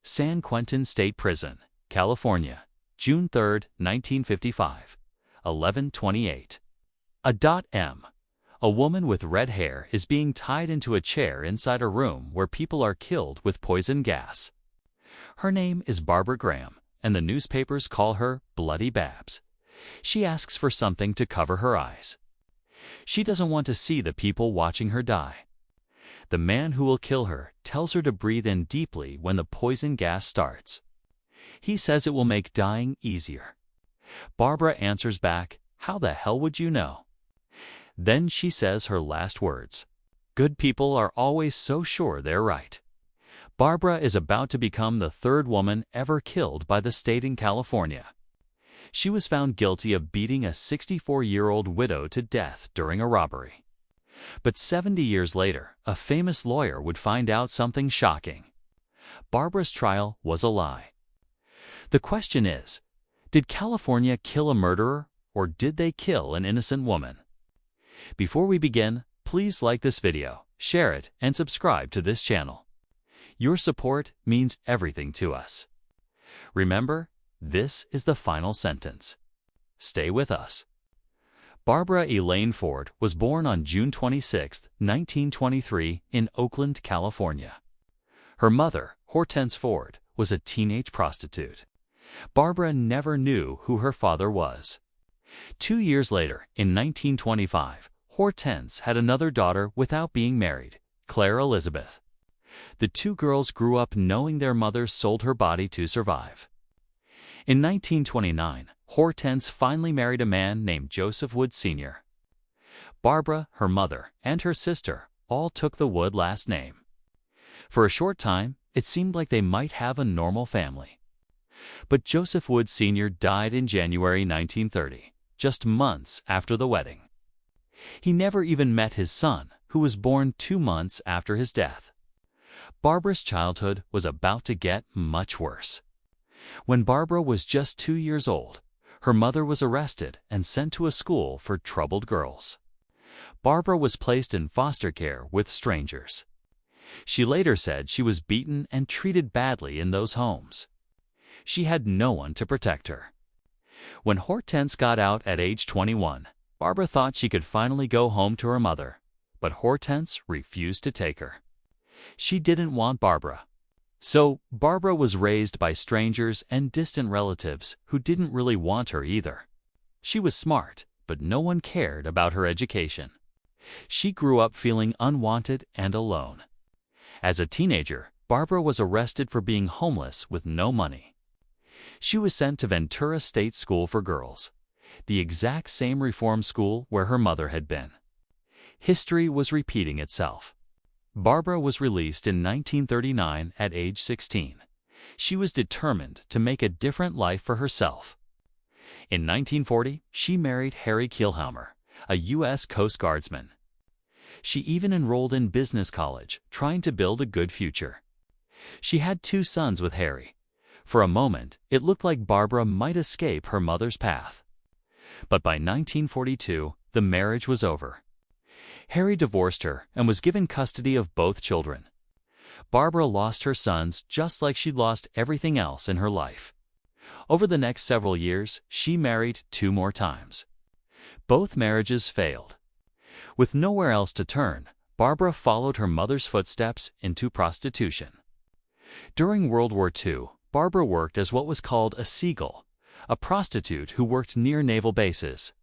San Quentin State Prison, California, June 3, 1955, 11:28. A.M. A woman with red hair is being tied into a chair inside a room where people are killed with poison gas. Her name is Barbara Graham, and the newspapers call her Bloody Babs. She asks for something to cover her eyes. She doesn't want to see the people watching her die. The man who will kill her tells her to breathe in deeply when the poison gas starts. He says it will make dying easier. Barbara answers back, "How the hell would you know?" Then she says her last words. Good people are always so sure they're right. Barbara is about to become the third woman ever killed by the state in California. She was found guilty of beating a 64-year-old widow to death during a robbery. But 70 years later, a famous lawyer would find out something shocking. Barbara's trial was a lie. The question is, did California kill a murderer, or did they kill an innocent woman? Before we begin, please like this video, share it, and subscribe to this channel. Your support means everything to us. Remember, this is the final sentence. Stay with us. Barbara Elaine Ford was born on June 26, 1923, in Oakland, California. Her mother, Hortense Ford, was a teenage prostitute. Barbara never knew who her father was. 2 years later, in 1925, Hortense had another daughter without being married, Claire Elizabeth. The two girls grew up knowing their mother sold her body to survive. In 1929, Hortense finally married a man named Joseph Wood Sr. Barbara, her mother, and her sister all took the Wood last name. For a short time, it seemed like they might have a normal family. But Joseph Wood Sr. died in January 1930, just months after the wedding. He never even met his son, who was born 2 months after his death. Barbara's childhood was about to get much worse. When Barbara was just 2 years old, her mother was arrested and sent to a school for troubled girls. Barbara was placed in foster care with strangers. She later said she was beaten and treated badly in those homes. She had no one to protect her. When Hortense got out at age 21, Barbara thought she could finally go home to her mother, but Hortense refused to take her. She didn't want Barbara. So, Barbara was raised by strangers and distant relatives who didn't really want her either. She was smart, but no one cared about her education. She grew up feeling unwanted and alone. As a teenager, Barbara was arrested for being homeless with no money. She was sent to Ventura State School for Girls, the exact same reform school where her mother had been. History was repeating itself. Barbara was released in 1939 at age 16. She was determined to make a different life for herself. In 1940, she married Harry Kielhaumer, a U.S. Coast Guardsman. She even enrolled in business college, trying to build a good future. She had 2 sons with Harry. For a moment, it looked like Barbara might escape her mother's path. But by 1942, the marriage was over. Harry divorced her and was given custody of both children. Barbara lost her sons just like she'd lost everything else in her life. Over the next several years, she married 2 more times. Both marriages failed. With nowhere else to turn, Barbara followed her mother's footsteps into prostitution. During World War II, Barbara worked as what was called a seagull, a prostitute who worked near naval bases.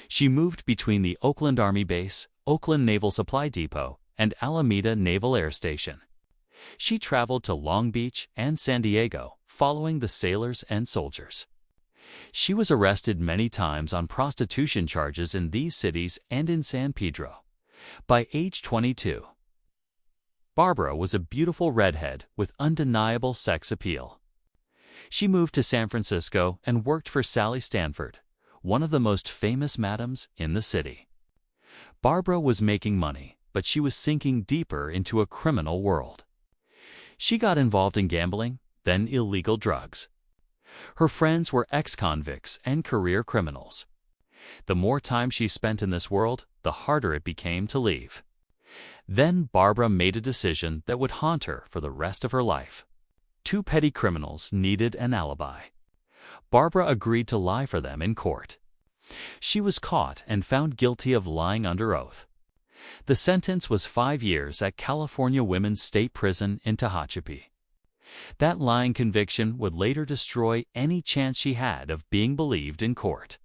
She moved between the Oakland Army Base, Oakland Naval Supply Depot, and Alameda Naval Air Station. She traveled to Long Beach and San Diego, following the sailors and soldiers. She was arrested many times on prostitution charges in these cities and in San Pedro. By age 22, Barbara was a beautiful redhead with undeniable sex appeal. She moved to San Francisco and worked for Sally Stanford, one of the most famous madams in the city. Barbara was making money, but she was sinking deeper into a criminal world. She got involved in gambling, then illegal drugs. Her friends were ex-convicts and career criminals. The more time she spent in this world, the harder it became to leave. Then Barbara made a decision that would haunt her for the rest of her life: Two petty criminals needed an alibi. Barbara agreed to lie for them in court. She was caught and found guilty of lying under oath. The sentence was 5 years at California Women's State Prison in Tehachapi. That lying conviction would later destroy any chance she had of being believed in court.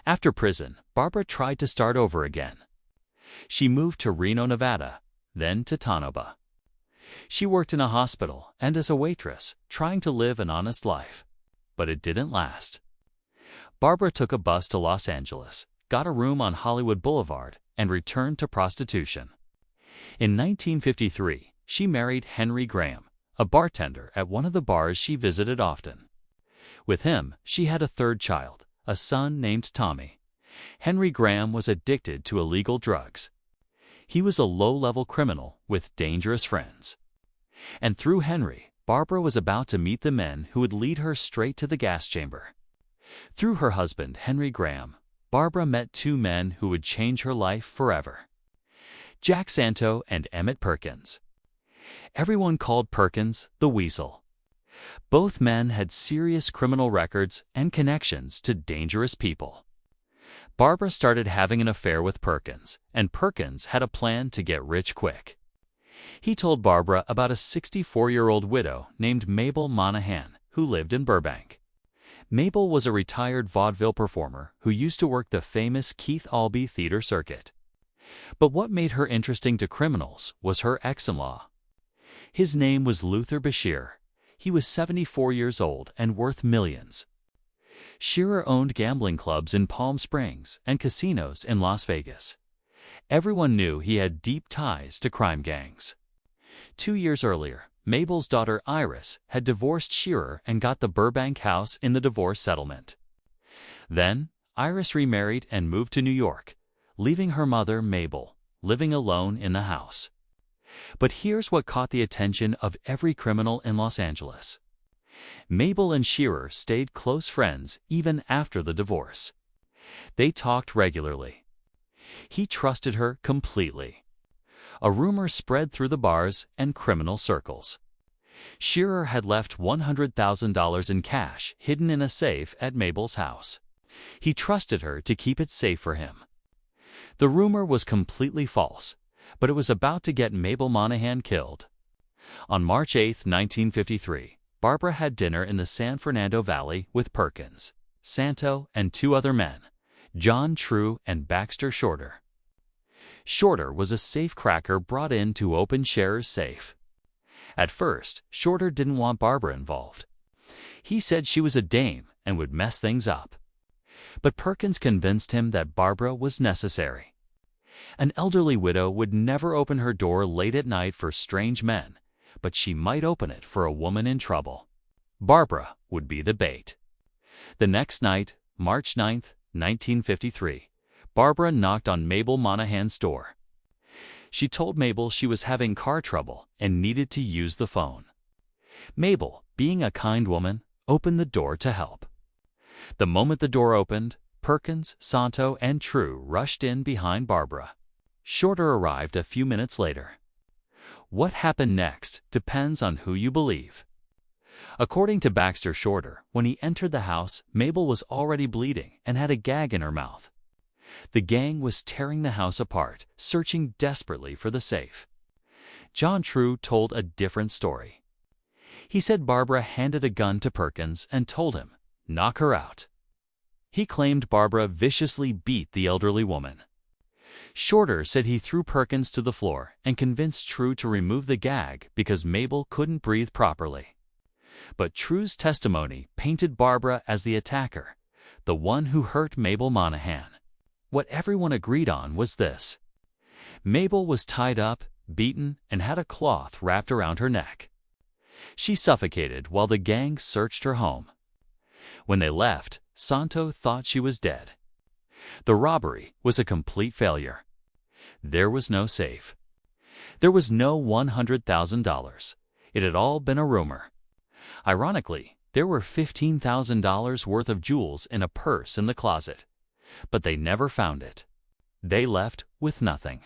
After prison, Barbara tried to start over again. She moved to Reno, Nevada, then to Tonopah. She worked in a hospital and as a waitress, trying to live an honest life. But it didn't last. Barbara took a bus to Los Angeles, got a room on Hollywood Boulevard, and returned to prostitution. In 1953, she married Henry Graham, a bartender at one of the bars she visited often. With him, she had a third child, a son named Tommy. Henry Graham was addicted to illegal drugs. He was a low-level criminal with dangerous friends. And through Henry, Barbara was about to meet the men who would lead her straight to the gas chamber. Through her husband, Henry Graham, Barbara met two men who would change her life forever: Jack Santo and Emmett Perkins. Everyone called Perkins the Weasel. Both men had serious criminal records and connections to dangerous people. Barbara started having an affair with Perkins, and Perkins had a plan to get rich quick. He told Barbara about a 64-year-old widow named Mabel Monahan who lived in Burbank. Mabel was a retired vaudeville performer who used to work the famous Keith Albee theater circuit. But what made her interesting to criminals was her ex-in-law. His name was Luther Bashir. He was 74 years old and worth millions. Shearer owned gambling clubs in Palm Springs and casinos in Las Vegas. Everyone knew he had deep ties to crime gangs. 2 years earlier, Mabel's daughter Iris had divorced Shearer and got the Burbank house in the divorce settlement. Then, Iris remarried and moved to New York, leaving her mother, Mabel, living alone in the house. But here's what caught the attention of every criminal in Los Angeles. Mabel and Shearer stayed close friends even after the divorce. They talked regularly. He trusted her completely. A rumor spread through the bars and criminal circles. Shearer had left $100,000 in cash hidden in a safe at Mabel's house. He trusted her to keep it safe for him. The rumor was completely false, but it was about to get Mabel Monahan killed. On March 8, 1953, Barbara had dinner in the San Fernando Valley with Perkins, Santo, and two other men, John True and Baxter Shorter. Shorter was a safecracker brought in to open Shearer's safe. At first, Shorter didn't want Barbara involved. He said she was a dame and would mess things up. But Perkins convinced him that Barbara was necessary. An elderly widow would never open her door late at night for strange men, but she might open it for a woman in trouble. Barbara would be the bait. The next night, March 9, 1953, Barbara knocked on Mabel Monahan's door. She told Mabel she was having car trouble and needed to use the phone. Mabel, being a kind woman, opened the door to help. The moment the door opened, Perkins, Santo, and True rushed in behind Barbara. Shorter arrived a few minutes later. What happened next depends on who you believe. According to Baxter Shorter, when he entered the house, Mabel was already bleeding and had a gag in her mouth. The gang was tearing the house apart, searching desperately for the safe. John True told a different story. He said Barbara handed a gun to Perkins and told him, "Knock her out." He claimed Barbara viciously beat the elderly woman. Shorter said he threw Perkins to the floor and convinced True to remove the gag because Mabel couldn't breathe properly. But True's testimony painted Barbara as the attacker, the one who hurt Mabel Monahan. What everyone agreed on was this: Mabel was tied up, beaten, and had a cloth wrapped around her neck. She suffocated while the gang searched her home. When they left, Santo thought she was dead. The robbery was a complete failure. There was no safe. There was no $100,000. It had all been a rumor. Ironically, there were $15,000 worth of jewels in a purse in the closet, but they never found it. They left with nothing.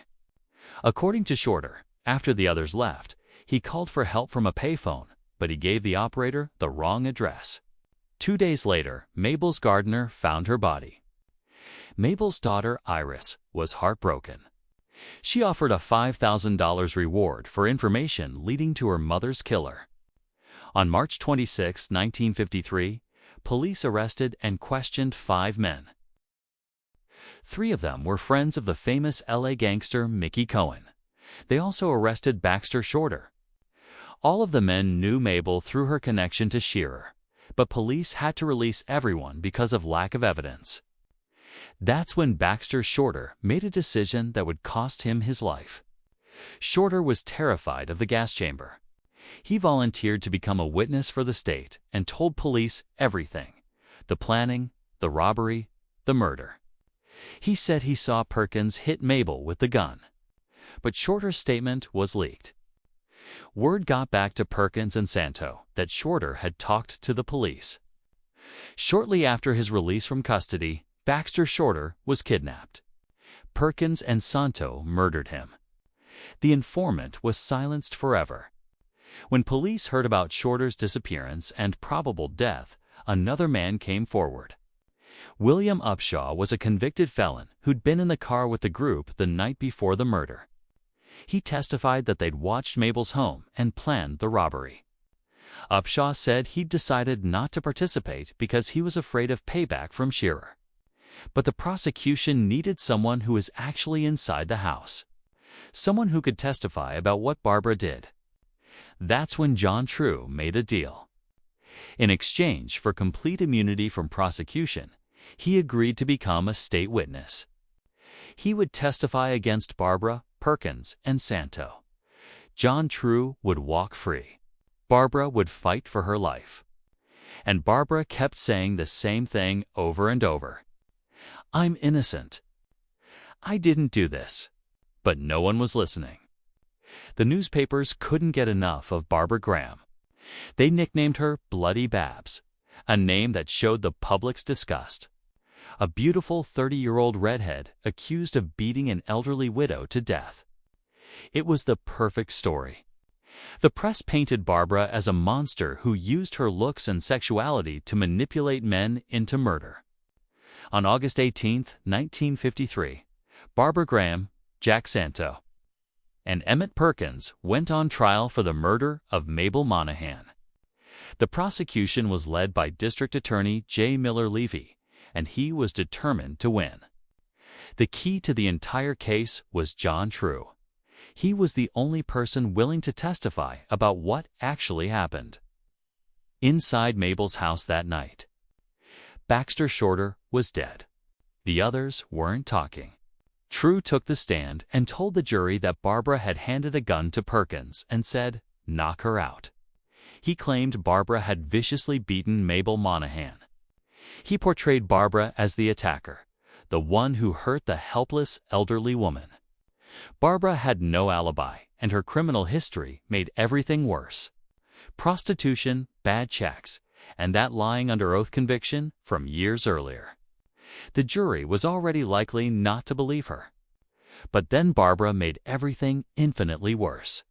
According to Shorter, after the others left, he called for help from a payphone, but he gave the operator the wrong address. 2 days later, Mabel's gardener found her body. Mabel's daughter, Iris, was heartbroken. She offered a $5,000 reward for information leading to her mother's killer. On March 26, 1953, police arrested and questioned 5 men. 3 of them were friends of the famous LA gangster Mickey Cohen. They also arrested Baxter Shorter. All of the men knew Mabel through her connection to Shearer, but police had to release everyone because of lack of evidence. That's when Baxter Shorter made a decision that would cost him his life. Shorter was terrified of the gas chamber. He volunteered to become a witness for the state and told police everything: the planning, the robbery, the murder. He said he saw Perkins hit Mabel with the gun. But Shorter's statement was leaked. Word got back to Perkins and Santo that Shorter had talked to the police. Shortly after his release from custody, Baxter Shorter was kidnapped. Perkins and Santo murdered him. The informant was silenced forever. When police heard about Shorter's disappearance and probable death, another man came forward. William Upshaw was a convicted felon who'd been in the car with the group the night before the murder. He testified that they'd watched Mabel's home and planned the robbery. Upshaw said he'd decided not to participate because he was afraid of payback from Shearer. But the prosecution needed someone who was actually inside the house. Someone who could testify about what Barbara did. That's when John True made a deal. In exchange for complete immunity from prosecution, he agreed to become a state witness. He would testify against Barbara, Perkins, and Santo. John True would walk free. Barbara would fight for her life. And Barbara kept saying the same thing over and over. "I'm innocent. I didn't do this." But no one was listening. The newspapers couldn't get enough of Barbara Graham. They nicknamed her Bloody Babs, a name that showed the public's disgust. A beautiful 30-year-old redhead accused of beating an elderly widow to death. It was the perfect story. The press painted Barbara as a monster who used her looks and sexuality to manipulate men into murder. On August 18, 1953, Barbara Graham, Jack Santo, and Emmett Perkins went on trial for the murder of Mabel Monahan. The prosecution was led by District Attorney J. Miller Levy, and he was determined to win. The key to the entire case was John True. He was the only person willing to testify about what actually happened. Inside Mabel's house that night, Baxter Shorter was dead. The others weren't talking. True took the stand and told the jury that Barbara had handed a gun to Perkins and said, "Knock her out." He claimed Barbara had viciously beaten Mabel Monahan. He portrayed Barbara as the attacker, the one who hurt the helpless elderly woman. Barbara had no alibi, and her criminal history made everything worse. Prostitution, bad checks, and that lying under oath conviction from years earlier. The jury was already likely not to believe her. But then Barbara made everything infinitely worse.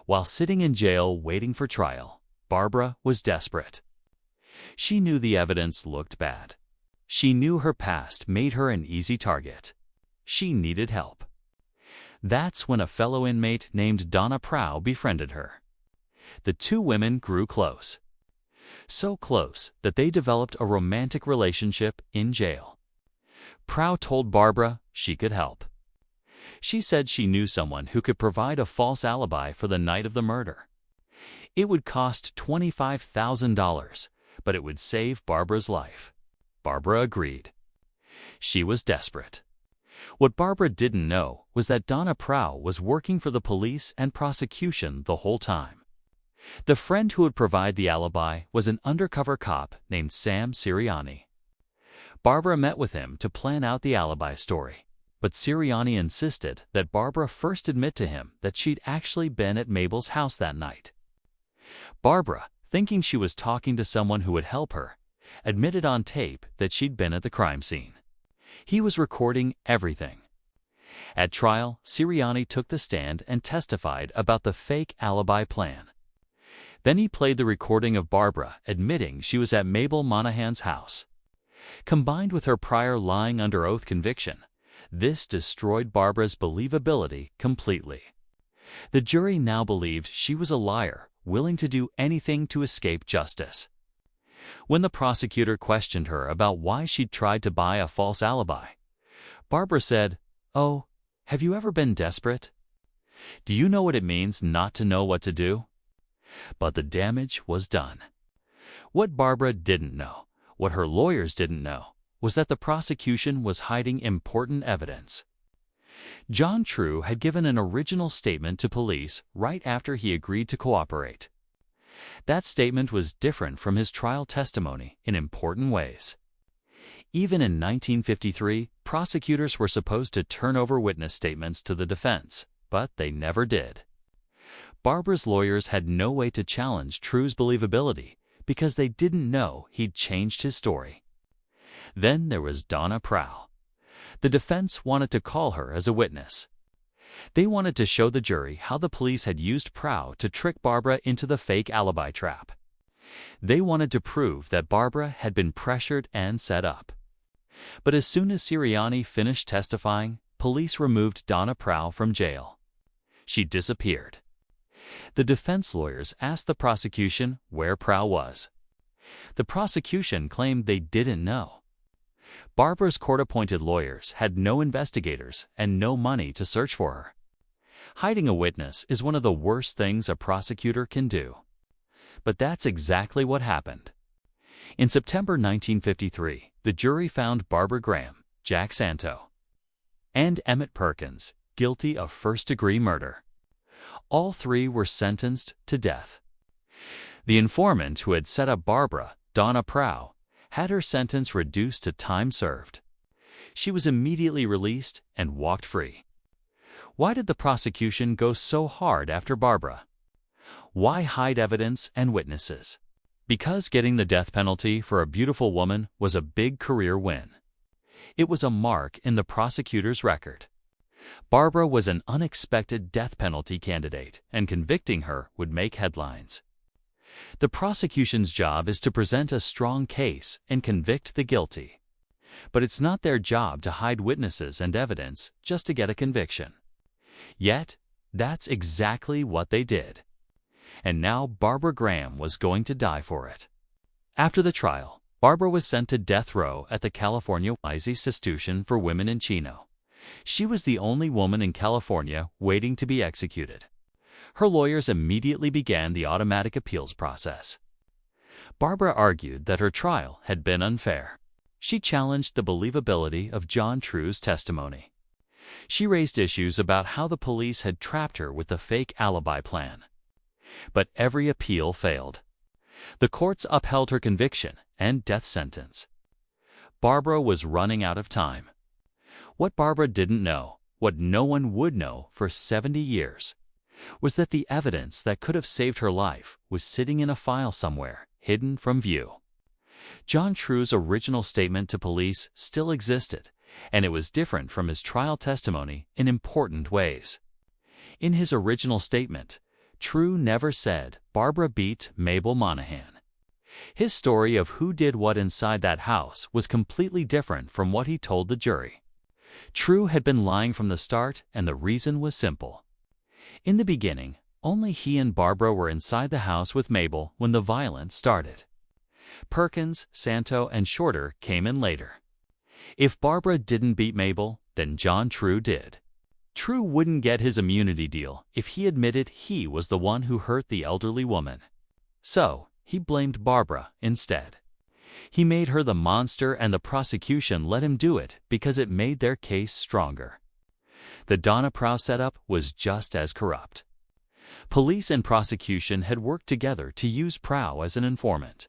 While sitting in jail waiting for trial, Barbara was desperate. She knew the evidence looked bad. She knew her past made her an easy target. She needed help. That's when a fellow inmate named Donna Prow befriended her. The two women grew close. So close that they developed a romantic relationship in jail. Prow told Barbara she could help. She said she knew someone who could provide a false alibi for the night of the murder. It would cost $25,000, but it would save Barbara's life. Barbara agreed. She was desperate. What Barbara didn't know was that Donna Prow was working for the police and prosecution the whole time. The friend who would provide the alibi was an undercover cop named Sam Sirianni. Barbara met with him to plan out the alibi story, but Sirianni insisted that Barbara first admit to him that she'd actually been at Mabel's house that night. Barbara, thinking she was talking to someone who would help her, admitted on tape that she'd been at the crime scene. He was recording everything. At trial, Sirianni took the stand and testified about the fake alibi plan. Then he played the recording of Barbara admitting she was at Mabel Monahan's house. Combined with her prior lying under oath conviction, this destroyed Barbara's believability completely. The jury now believed she was a liar, willing to do anything to escape justice. When the prosecutor questioned her about why she'd tried to buy a false alibi, Barbara said, "Oh, have you ever been desperate? Do you know what it means not to know what to do?" But the damage was done. What Barbara didn't know, what her lawyers didn't know, was that the prosecution was hiding important evidence. John True had given an original statement to police right after he agreed to cooperate. That statement was different from his trial testimony in important ways. Even in 1953, prosecutors were supposed to turn over witness statements to the defense, but they never did. Barbara's lawyers had no way to challenge True's believability because they didn't know he'd changed his story. Then there was Donna Prow. The defense wanted to call her as a witness. They wanted to show the jury how the police had used Prow to trick Barbara into the fake alibi trap. They wanted to prove that Barbara had been pressured and set up. But as soon as Sirianni finished testifying, police removed Donna Prow from jail. She disappeared. The defense lawyers asked the prosecution where Prow was. The prosecution claimed they didn't know. Barbara's court-appointed lawyers had no investigators and no money to search for her. Hiding a witness is one of the worst things a prosecutor can do. But that's exactly what happened. In September 1953, the jury found Barbara Graham, Jack Santo, and Emmett Perkins guilty of first-degree murder. All three were sentenced to death. The informant who had set up Barbara, Donna Prow, had her sentence reduced to time served. She was immediately released and walked free. Why did the prosecution go so hard after Barbara? Why hide evidence and witnesses? Because getting the death penalty for a beautiful woman was a big career win. It was a mark in the prosecutor's record. Barbara was an unexpected death penalty candidate, and convicting her would make headlines. The prosecution's job is to present a strong case and convict the guilty. But it's not their job to hide witnesses and evidence just to get a conviction. Yet, that's exactly what they did. And now Barbara Graham was going to die for it. After the trial, Barbara was sent to death row at the California Institution for Women in Chino. She was the only woman in California waiting to be executed. Her lawyers immediately began the automatic appeals process. Barbara argued that her trial had been unfair. She challenged the believability of John True's testimony. She raised issues about how the police had trapped her with the fake alibi plan. But every appeal failed. The courts upheld her conviction and death sentence. Barbara was running out of time. What Barbara didn't know, what no one would know for 70 years, was that the evidence that could have saved her life was sitting in a file somewhere, hidden from view. John True's original statement to police still existed, and it was different from his trial testimony in important ways. In his original statement, True never said Barbara beat Mabel Monahan. His story of who did what inside that house was completely different from what he told the jury. True had been lying from the start, and the reason was simple. In the beginning, only he and Barbara were inside the house with Mabel when the violence started. Perkins, Santo, and Shorter came in later. If Barbara didn't beat Mabel, then John True did. True wouldn't get his immunity deal if he admitted he was the one who hurt the elderly woman. So, he blamed Barbara instead. He made her the monster, and the prosecution let him do it because it made their case stronger. The Donna Prow setup was just as corrupt. Police and prosecution had worked together to use Prow as an informant.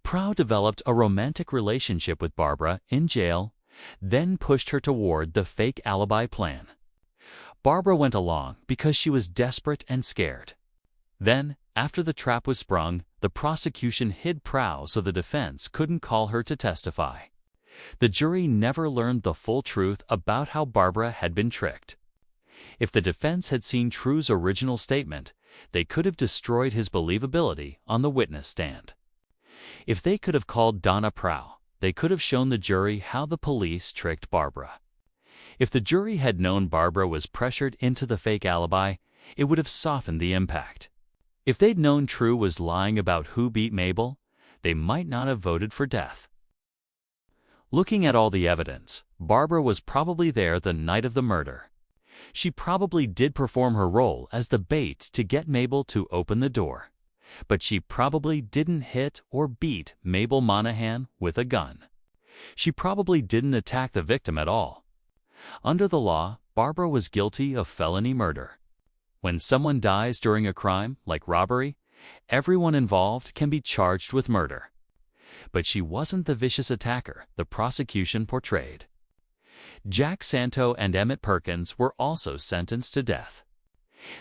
Prow developed a romantic relationship with Barbara in jail, then pushed her toward the fake alibi plan. Barbara went along because she was desperate and scared. Then, after the trap was sprung, the prosecution hid Prow so the defense couldn't call her to testify. The jury never learned the full truth about how Barbara had been tricked. If the defense had seen True's original statement, They could have destroyed his believability on the witness stand. If they could have called Donna Prow, they could have shown the jury how the police tricked Barbara. If the jury had known Barbara was pressured into the fake alibi, it would have softened the impact. If they'd known True was lying about who beat Mabel, they might not have voted for death. Looking at all the evidence, Barbara was probably there the night of the murder. She probably did perform her role as the bait to get Mabel to open the door. But she probably didn't hit or beat Mabel Monahan with a gun. She probably didn't attack the victim at all. Under the law, Barbara was guilty of felony murder. When someone dies during a crime, like robbery, everyone involved can be charged with murder. But she wasn't the vicious attacker the prosecution portrayed. Jack Santo and Emmett Perkins were also sentenced to death.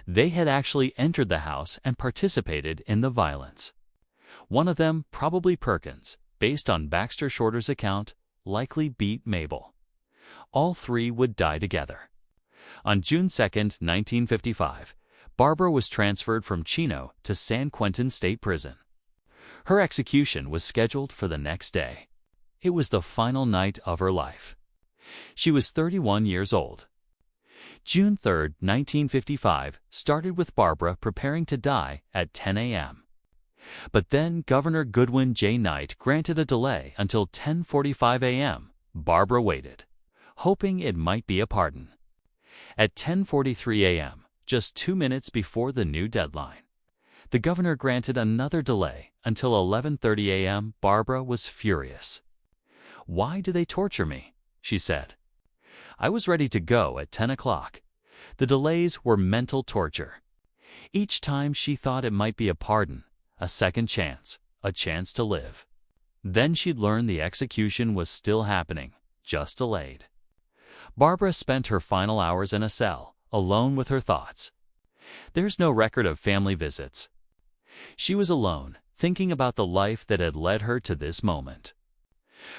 They had actually entered the house and participated in the violence. One of them, probably Perkins, based on Baxter Shorter's account, likely beat Mabel. All three would die together. On June 2, 1955, Barbara was transferred from Chino to San Quentin State Prison. Her execution was scheduled for the next day. It was the final night of her life. She was 31 years old. June 3, 1955, started with Barbara preparing to die at 10 a.m. But then Governor Goodwin J. Knight granted a delay until 10:45 a.m. Barbara waited, hoping it might be a pardon. At 10:43 a.m., just 2 minutes before the new deadline, the governor granted another delay until 11:30 a.m. Barbara was furious. "Why do they torture me?" she said. "I was ready to go at 10 o'clock. The delays were mental torture. Each time she thought it might be a pardon, a second chance, a chance to live. Then she'd learn the execution was still happening, just delayed." Barbara spent her final hours in a cell, alone with her thoughts. There's no record of family visits. She was alone, thinking about the life that had led her to this moment.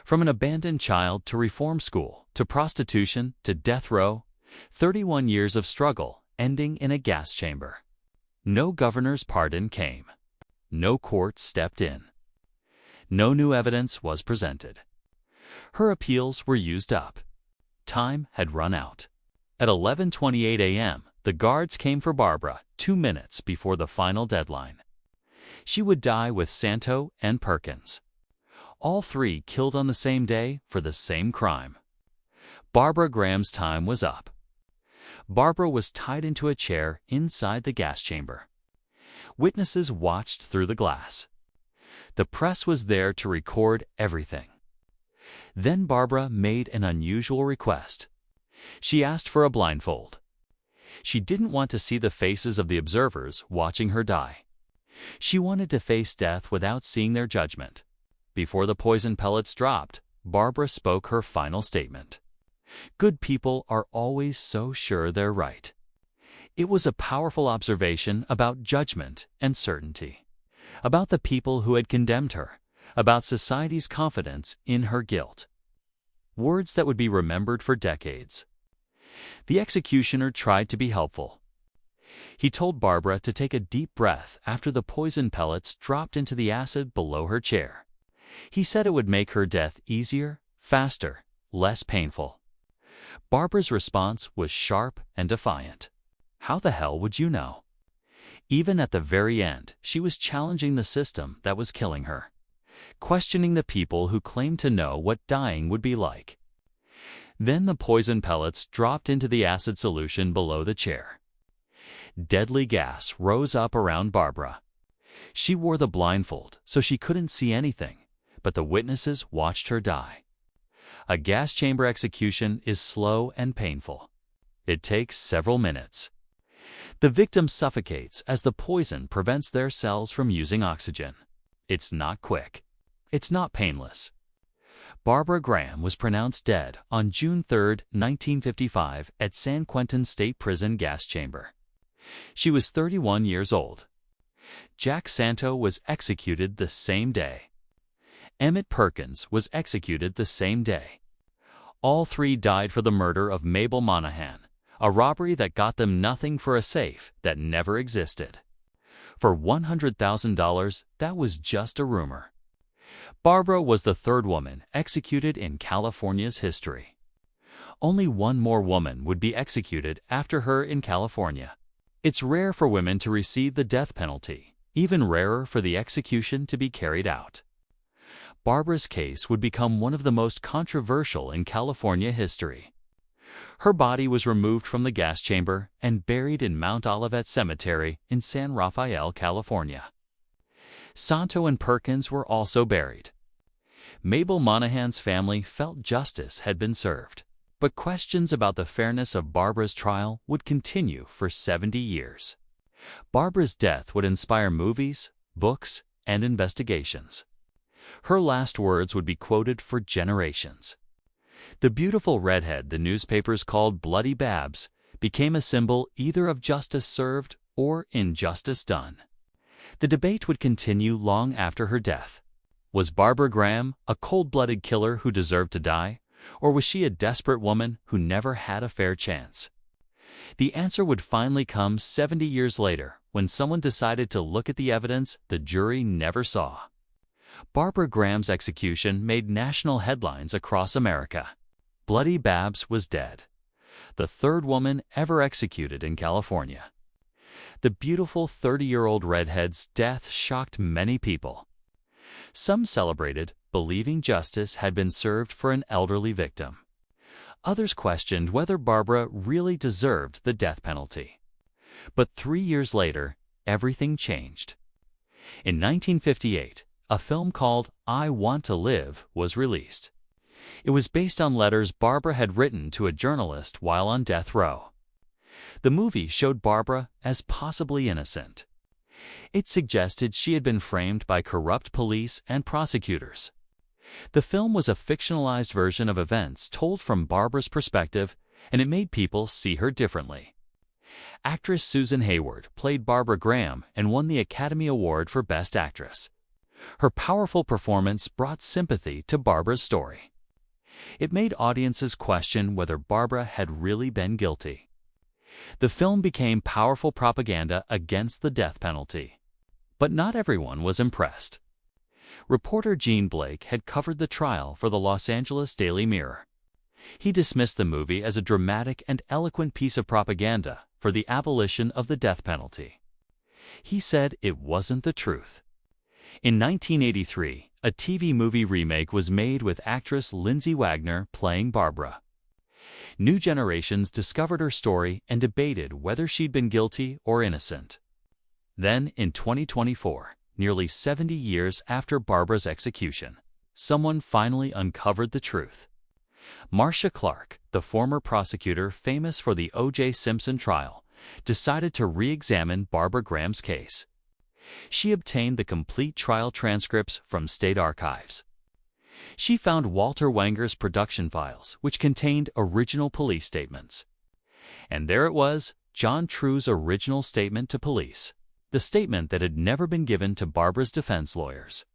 From an abandoned child to reform school, to prostitution, to death row, 31 years of struggle ending in a gas chamber. No governor's pardon came. No court stepped in. No new evidence was presented. Her appeals were used up. Time had run out. At 11:28 a.m., the guards came for Barbara 2 minutes before the final deadline. She would die with Santo and Perkins. All three killed on the same day for the same crime. Barbara Graham's time was up. Barbara was tied into a chair inside the gas chamber. Witnesses watched through the glass. The press was there to record everything. Then Barbara made an unusual request. She asked for a blindfold. She didn't want to see the faces of the observers watching her die. She wanted to face death without seeing their judgment. Before the poison pellets dropped, Barbara spoke her final statement. Good people are always so sure they're right. It was a powerful observation about judgment and certainty, about the people who had condemned her, about society's confidence in her guilt. Words that would be remembered for decades. The executioner tried to be helpful. He told Barbara to take a deep breath after the poison pellets dropped into the acid below her chair. He said it would make her death easier, faster, less painful. Barbara's response was sharp and defiant. "How the hell would you know?" Even at the very end, she was challenging the system that was killing her, questioning the people who claimed to know what dying would be like. Then the poison pellets dropped into the acid solution below the chair. Deadly gas rose up around Barbara. She wore the blindfold, so she couldn't see anything, but the witnesses watched her die. A gas chamber execution is slow and painful. It takes several minutes. The victim suffocates as the poison prevents their cells from using oxygen. It's not quick. It's not painless. Barbara Graham was pronounced dead on June 3, 1955 at San Quentin State Prison gas chamber. She was 31 years old. Jack Santo was executed the same day. Emmett Perkins was executed the same day. All three died for the murder of Mabel Monahan, a robbery that got them nothing for a safe that never existed. For $100,000, that was just a rumor. Barbara was the third woman executed in California's history. Only one more woman would be executed after her in California. It's rare for women to receive the death penalty, even rarer for the execution to be carried out. Barbara's case would become one of the most controversial in California history. Her body was removed from the gas chamber and buried in Mount Olivet Cemetery in San Rafael, California. Santo and Perkins were also buried. Mabel Monahan's family felt justice had been served, but questions about the fairness of Barbara's trial would continue for 70 years. Barbara's death would inspire movies, books, and investigations. Her last words would be quoted for generations. The beautiful redhead the newspapers called Bloody Babs became a symbol either of justice served or injustice done. The debate would continue long after her death. Was Barbara Graham a cold-blooded killer who deserved to die, or was she a desperate woman who never had a fair chance? The answer would finally come 70 years later when someone decided to look at the evidence the jury never saw. Barbara Graham's execution made national headlines across America. Bloody Babs was dead, the third woman ever executed in California. The beautiful 30-year-old redhead's death shocked many people. Some celebrated, believing justice had been served for an elderly victim. Others questioned whether Barbara really deserved the death penalty. But 3 years later, everything changed. In 1958, a film called I Want to Live was released. It was based on letters Barbara had written to a journalist while on death row. The movie showed Barbara as possibly innocent. It suggested she had been framed by corrupt police and prosecutors. The film was a fictionalized version of events told from Barbara's perspective, and it made people see her differently. Actress Susan Hayward played Barbara Graham and won the Academy Award for Best Actress. Her powerful performance brought sympathy to Barbara's story. It made audiences question whether Barbara had really been guilty. The film became powerful propaganda against the death penalty. But not everyone was impressed. Reporter Gene Blake had covered the trial for the Los Angeles Daily Mirror. He dismissed the movie as a dramatic and eloquent piece of propaganda for the abolition of the death penalty. He said it wasn't the truth. In 1983, a TV movie remake was made with actress Lindsay Wagner playing Barbara. New generations discovered her story and debated whether she'd been guilty or innocent. Then, in 2024, nearly 70 years after Barbara's execution, someone finally uncovered the truth. Marcia Clark, the former prosecutor famous for the O.J. Simpson trial, decided to re-examine Barbara Graham's case. She obtained the complete trial transcripts from state archives. She found Walter Wanger's production files, which contained original police statements. And there it was, John True's original statement to police, the statement that had never been given to Barbara's defense lawyers.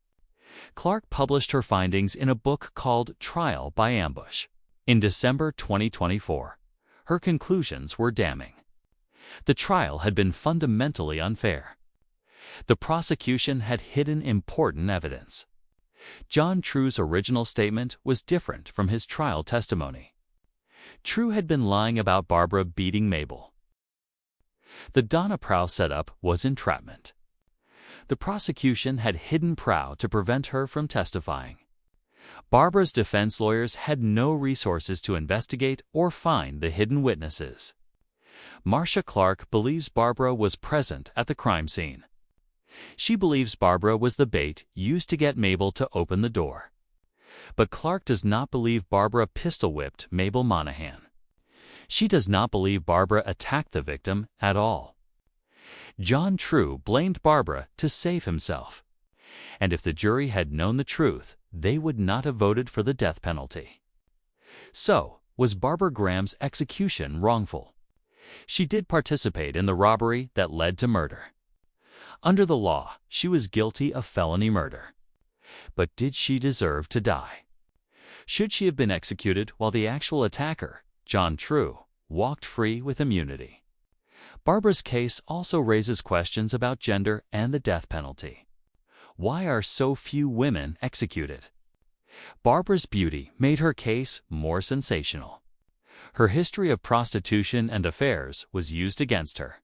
Clark published her findings in a book called Trial by Ambush. In December 2024, her conclusions were damning. The trial had been fundamentally unfair. The prosecution had hidden important evidence. John True's original statement was different from his trial testimony. True had been lying about Barbara beating Mabel. The Donna Prow setup was entrapment. The prosecution had hidden Prow to prevent her from testifying. Barbara's defense lawyers had no resources to investigate or find the hidden witnesses. Marcia Clark believes Barbara was present at the crime scene. She believes Barbara was the bait used to get Mabel to open the door. But Clark does not believe Barbara pistol-whipped Mabel Monahan. She does not believe Barbara attacked the victim at all. John True blamed Barbara to save himself. And if the jury had known the truth, they would not have voted for the death penalty. So, was Barbara Graham's execution wrongful? She did participate in the robbery that led to murder. Under the law, she was guilty of felony murder. But did she deserve to die? Should she have been executed while the actual attacker, John True, walked free with immunity? Barbara's case also raises questions about gender and the death penalty. Why are so few women executed? Barbara's beauty made her case more sensational. Her history of prostitution and affairs was used against her.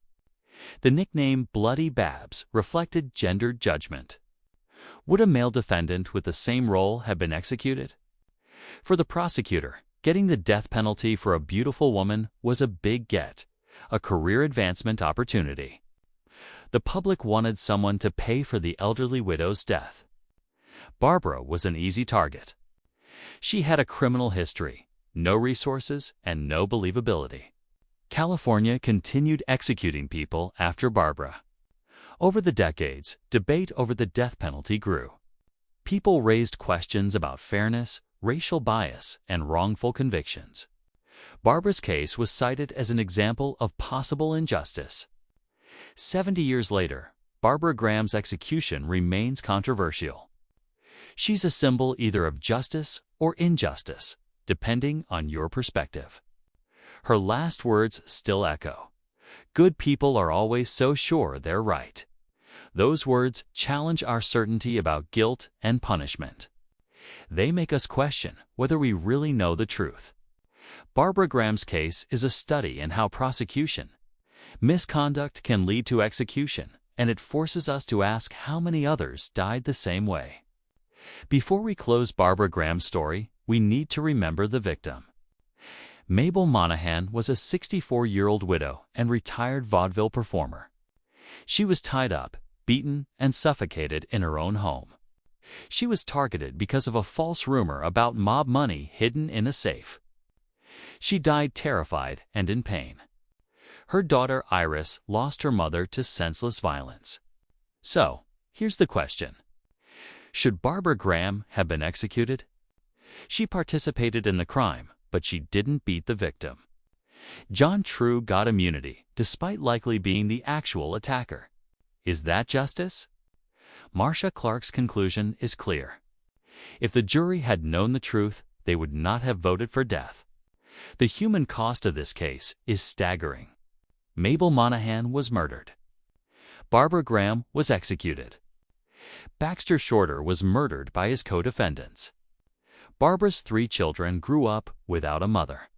The nickname Bloody Babs reflected gendered judgment. Would a male defendant with the same role have been executed? For the prosecutor, getting the death penalty for a beautiful woman was a big get, a career advancement opportunity. The public wanted someone to pay for the elderly widow's death. Barbara was an easy target. She had a criminal history, no resources, and no believability. California continued executing people after Barbara. Over the decades, debate over the death penalty grew. People raised questions about fairness, racial bias, and wrongful convictions. Barbara's case was cited as an example of possible injustice. 70 years later, Barbara Graham's execution remains controversial. She's a symbol either of justice or injustice, depending on your perspective. Her last words still echo. Good people are always so sure they're right. Those words challenge our certainty about guilt and punishment. They make us question whether we really know the truth. Barbara Graham's case is a study in how misconduct can lead to execution, and it forces us to ask how many others died the same way. Before we close Barbara Graham's story, we need to remember the victim. Mabel Monahan was a 64-year-old widow and retired vaudeville performer. She was tied up, beaten, and suffocated in her own home. She was targeted because of a false rumor about mob money hidden in a safe. She died terrified and in pain. Her daughter Iris lost her mother to senseless violence. So, here's the question. Should Barbara Graham have been executed? She participated in the crime, but she didn't beat the victim. John True got immunity, despite likely being the actual attacker. Is that justice? Marcia Clark's conclusion is clear. If the jury had known the truth, they would not have voted for death. The human cost of this case is staggering. Mabel Monahan was murdered. Barbara Graham was executed. Baxter Shorter was murdered by his co-defendants. Barbara's 3 children grew up without a mother.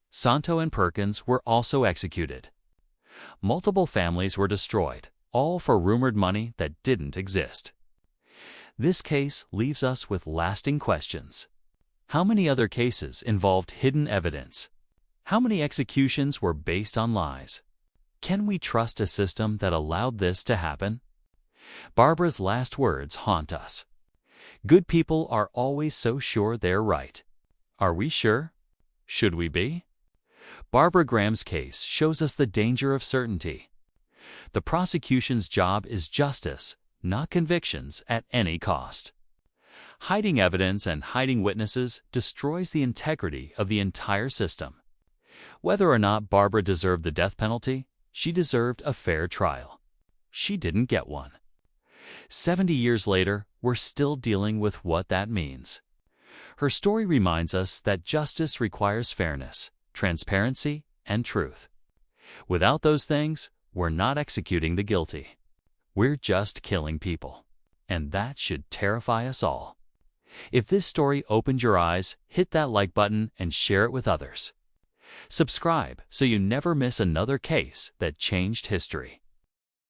Santo and Perkins were also executed. Multiple families were destroyed, all for rumored money that didn't exist. This case leaves us with lasting questions. How many other cases involved hidden evidence? How many executions were based on lies? Can we trust a system that allowed this to happen? Barbara's last words haunt us. Good people are always so sure they're right. Are we sure? Should we be? Barbara Graham's case shows us the danger of certainty. The prosecution's job is justice, not convictions at any cost. Hiding evidence and hiding witnesses destroys the integrity of the entire system. Whether or not Barbara deserved the death penalty, she deserved a fair trial. She didn't get one. 70 years later, we're still dealing with what that means. Her story reminds us that justice requires fairness, transparency, and truth. Without those things, we're not executing the guilty. We're just killing people. And that should terrify us all. If this story opened your eyes, hit that like button and share it with others. Subscribe so you never miss another case that changed history.